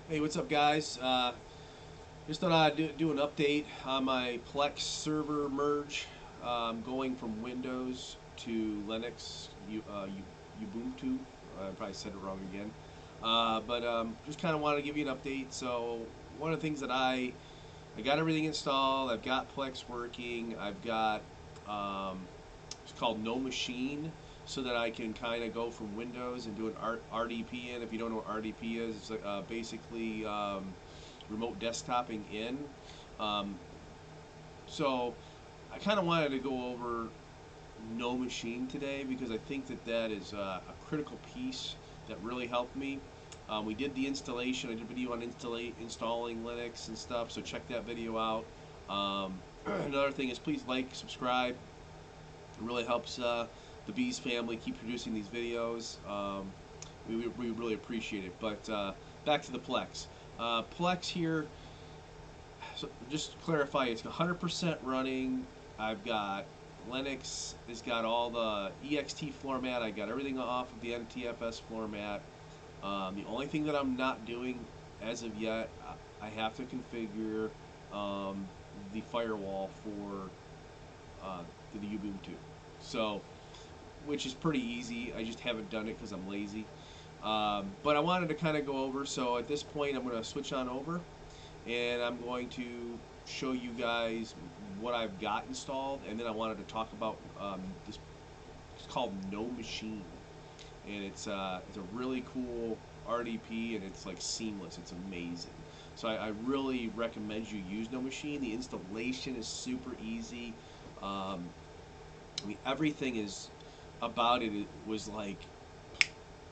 Hey, what's up, guys? Just thought I'd do an update on my Plex server merge, going from Windows to Linux, Ubuntu. I probably said it wrong again, but just kind of wanted to give you an update. So one of the things that I got everything installed. I've got Plex working. I've got it's called NoMachine, so that I can kind of go from Windows and do an RDP in. If you don't know what RDP is, it's basically remote desktoping in. Um, so I kind of wanted to go over NoMachine today because I think that that is a critical piece that really helped me. We did the installation. I did a video on installing Linux and stuff, so check that video out. Another thing is please like, subscribe. It really helps the Bees family keep producing these videos. We really appreciate it. But back to the Plex. Plex here, so just to clarify, it's 100% running. I've got Linux. It's got all the ext format. I got everything off of the NTFS format. The only thing that I'm not doing as of yet, I have to configure the firewall for the Ubuntu. So, which is pretty easy. I just haven't done it because I'm lazy. But I wanted to kind of go over. So at this point, I'm going to switch on over, and I'm going to show you guys what I've got installed, and then I wanted to talk about this. It's called NoMachine, and it's a really cool RDP, and it's like seamless. It's amazing. So I really recommend you use NoMachine. The installation is super easy. Um, I mean, everything is about it was like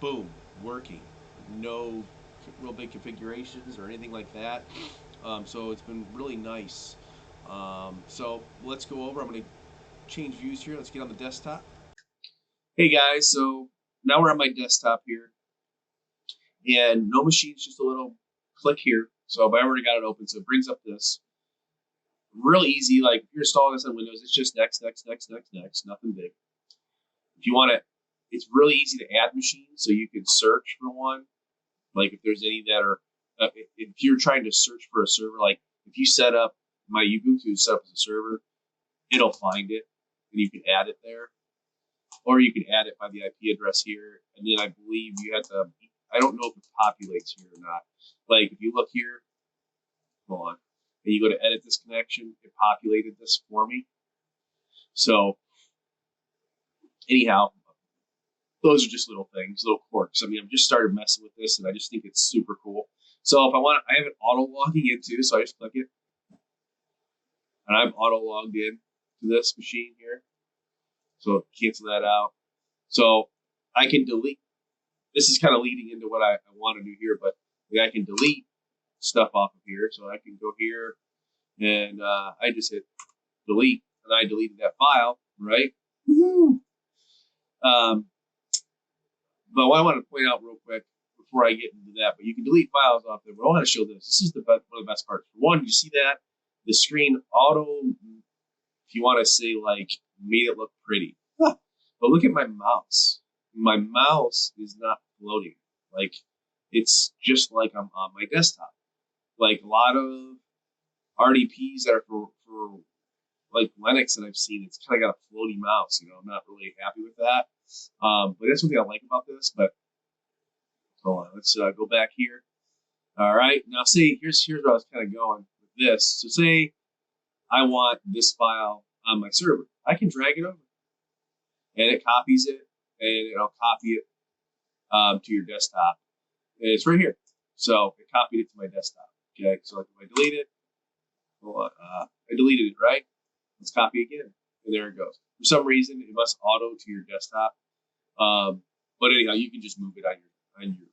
boom, working. No real big configurations or anything like that. So it's been really nice. So let's go over. I'm going to change views here. Let's get on the desktop. Hey guys, so now we're on my desktop here, and no machine's just a little click here. So I've already got it open, so it brings up this real easy. Like if you're installing this on Windows, it's just next, next, next, next, next, nothing big. If you want to, it's really easy to add machines, so you can search for one. Like if there's any that are, if you're trying to search for a server, like if you set up my Ubuntu set up as a server, it'll find it and you can add it there, or you can add it by the IP address here. And then I believe you have to. I don't know if it populates here or not. Like if you look here, hold on, and you go to edit this connection, it populated this for me. So anyhow, those are just little things, little quirks. I mean, I've just started messing with this, and I just think it's super cool. So if I want, I have it auto logging into, so I just click it, and I'm auto logged in to this machine here. So cancel that out. So I can delete. This is kind of leading into what I want to do here, but I can delete stuff off of here. So I can go here, and I just hit delete, and I deleted that file, right? Woohoo! Um, But what I want to point out real quick before I get into that, but you can delete files off there. But I want to show this. This is one of the best parts. For one, you see that the screen auto, if you want to say like made it look pretty. But look at my mouse. My mouse is not floating. Like it's just like I'm on my desktop. Like a lot of RDPs that are for like Linux that I've seen, it's kind of got a floaty mouse. You know, I'm not really happy with that. But that's one thing I like about this. But hold on, let's go back here. All right, now say here's where I was kind of going with this. So say I want this file on my server, I can drag it over, and it copies it, and it'll copy it to your desktop. And it's right here. So it copied it to my desktop. Okay, so like if I delete it, hold on, I deleted it, right? Let's copy again, and there it goes. For some reason, it must auto to your desktop. But anyhow, you can just move it on your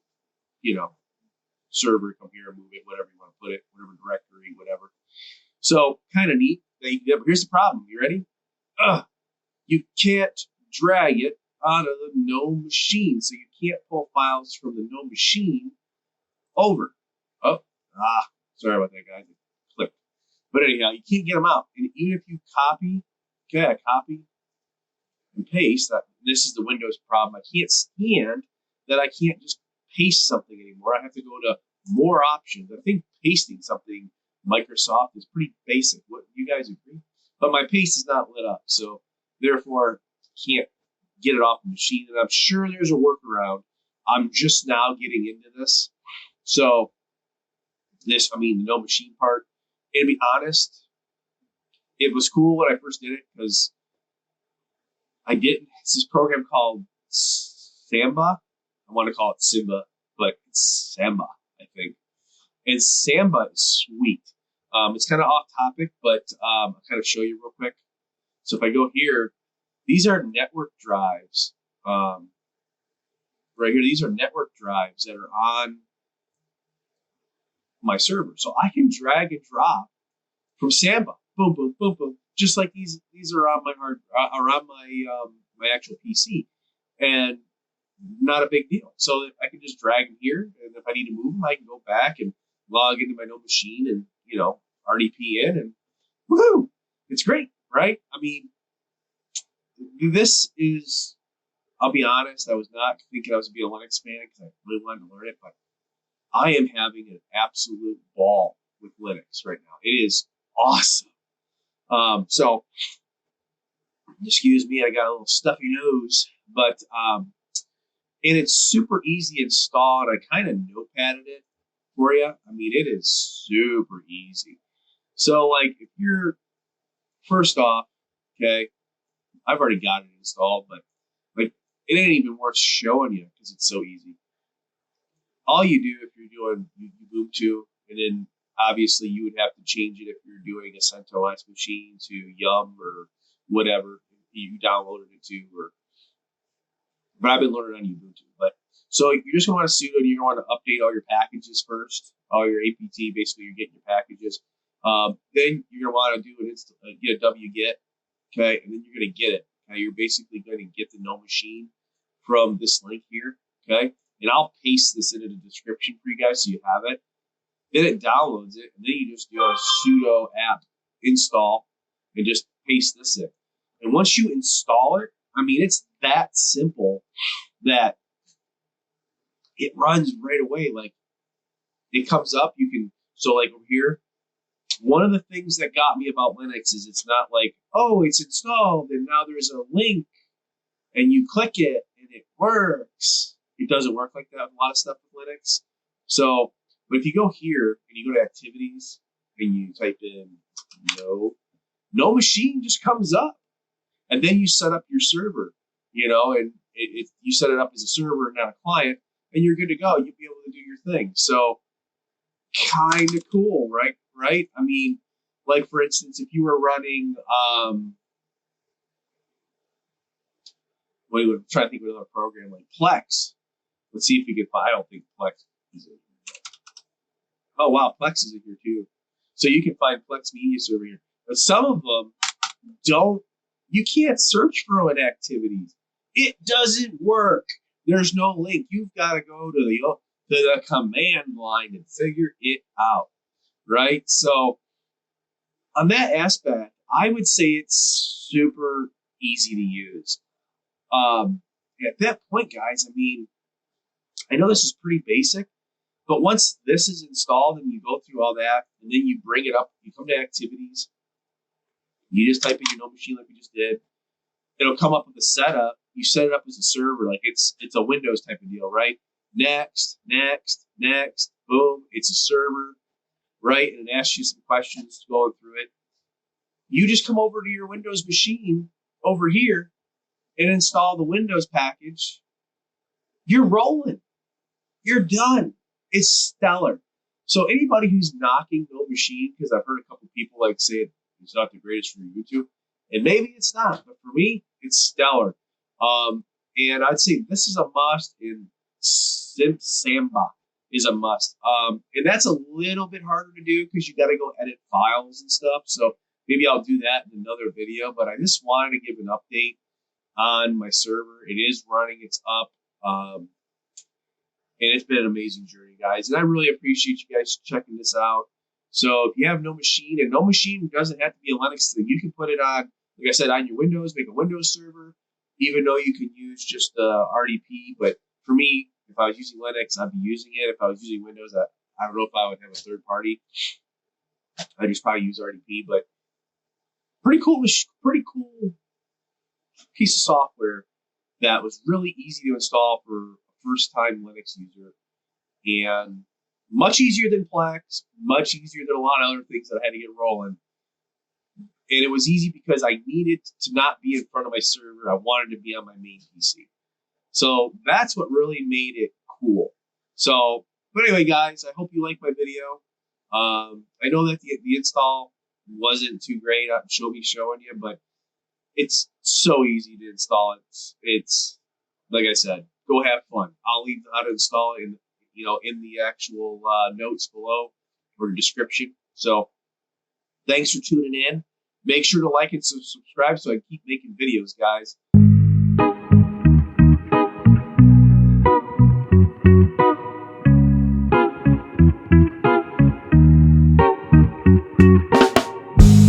you know server, come here, move it, whatever you want to put it, whatever directory, whatever. So kind of neat. But here's the problem. You ready? You can't drag it out of the NoMachine, so you can't pull files from the NoMachine over. Oh, sorry about that, guys. It clicked. But anyhow, you can't get them out. And even if you copy, okay, copy and paste. This is the Windows problem. I can't stand that I can't just paste something anymore. I have to go to more options. I think pasting something Microsoft is pretty basic. What you guys agree? But my paste is not lit up, so therefore can't get it off the machine. And I'm sure there's a workaround. I'm just now getting into this, so this, I mean, the NoMachine part. And to be honest, it was cool when I first did it because I did. It's this program called Samba. I want to call it Simba, but it's Samba, I think. And Samba is sweet. It's kind of off topic, but I'll kind of show you real quick. So if I go here, these are network drives. Right here, these are network drives that are on my server. So I can drag and drop from Samba. Boom, boom, boom, boom. Just like these are on my are on my actual PC, and not a big deal. So I can just drag them here, and if I need to move them, I can go back and log into my NoMachine and RDP in, and woohoo! It's great, right? I mean, this is. I'll be honest. I was not thinking I was going to be a Linux fan because I really wanted to learn it, but I am having an absolute ball with Linux right now. It is awesome. So, excuse me, I got a little stuffy nose, but and it's super easy to install. And I kind of notepadded it for you. I mean, it is super easy. So, like, if you're first off, okay, I've already got it installed, but like, it ain't even worth showing you because it's so easy. All you do if you're doing Ubuntu, and then obviously you would have to change it if you're doing a CentOS machine to Yum or whatever you downloaded it to. But I've been learning on Ubuntu. But so you're just going to want to sudo, and you're going to want to update all your packages first, all your apt. Basically, you're getting your packages. Then you're going to want to do get a wget, okay, and then you're going to get it. Okay? You're basically going to get the NoMachine from this link here, okay. And I'll paste this into the description for you guys so you have it. Then it downloads it, and then you just do a sudo apt install and just paste this in. And once you install it, I mean, it's that simple that it runs right away. Like, it comes up, you can, so like over here, one of the things that got me about Linux is it's not like, oh, it's installed, and now there's a link, and you click it, and it works. It doesn't work like that with a lot of stuff with Linux. So, but if you go here and you go to activities and you type in NoMachine just comes up, and then you set up your server, and you set it up as a server and not a client, and you're good to go. You'll be able to do your thing. So, kind of cool, right? Right? I mean, like for instance, if you were running, we would try to think of another program like Plex. Let's see if we can find. I don't think Plex is in here. Oh wow, Plex is in here too. So you can find Plex Media Server here. But some of them don't. You can't search for them in activities. It doesn't work. There's no link. You've got to go to the command line and figure it out, right? So on that aspect, I would say it's super easy to use. At that point, guys, I mean, I know this is pretty basic, but once this is installed and you go through all that, and then you bring it up, you come to activities, you just type in your NoMachine like we just did. It'll come up with a setup. You set it up as a server, like it's a Windows type of deal, right? Next, next, next, boom, it's a server, right? And it asks you some questions going through it. You just come over to your Windows machine over here and install the Windows package. You're rolling. You're done. It's stellar. So anybody who's knocking NoMachine, because I've heard a couple people like say it's not the greatest for YouTube, and maybe it's not, but for me, it's stellar. And I'd say this is a must, and Samba is a must. And that's a little bit harder to do because you got to go edit files and stuff. So maybe I'll do that in another video. But I just wanted to give an update on my server. It is running. It's up. And it's been an amazing journey, guys. And I really appreciate you guys checking this out. So if you have NoMachine, and NoMachine doesn't have to be a Linux thing, you can put it on, like I said, on your Windows, make a Windows server, even though you can use just RDP. But for me, if I was using Linux, I'd be using it. If I was using Windows, I don't know if I would have a third party. I just probably use RDP, but pretty cool, pretty cool piece of software that was really easy to install for a first-time Linux user, and much easier than Plex, much easier than a lot of other things that I had to get rolling. And it was easy because I needed to not be in front of my server. I wanted to be on my main PC. So that's what really made it cool. So, but anyway, guys, I hope you liked my video. I know that the install wasn't too great. I'm showing you, but it's so easy to install. It's like I said, go have fun. I'll leave how to install it in the actual notes below or description. So thanks for tuning in. Make sure to like and subscribe so I keep making videos, guys.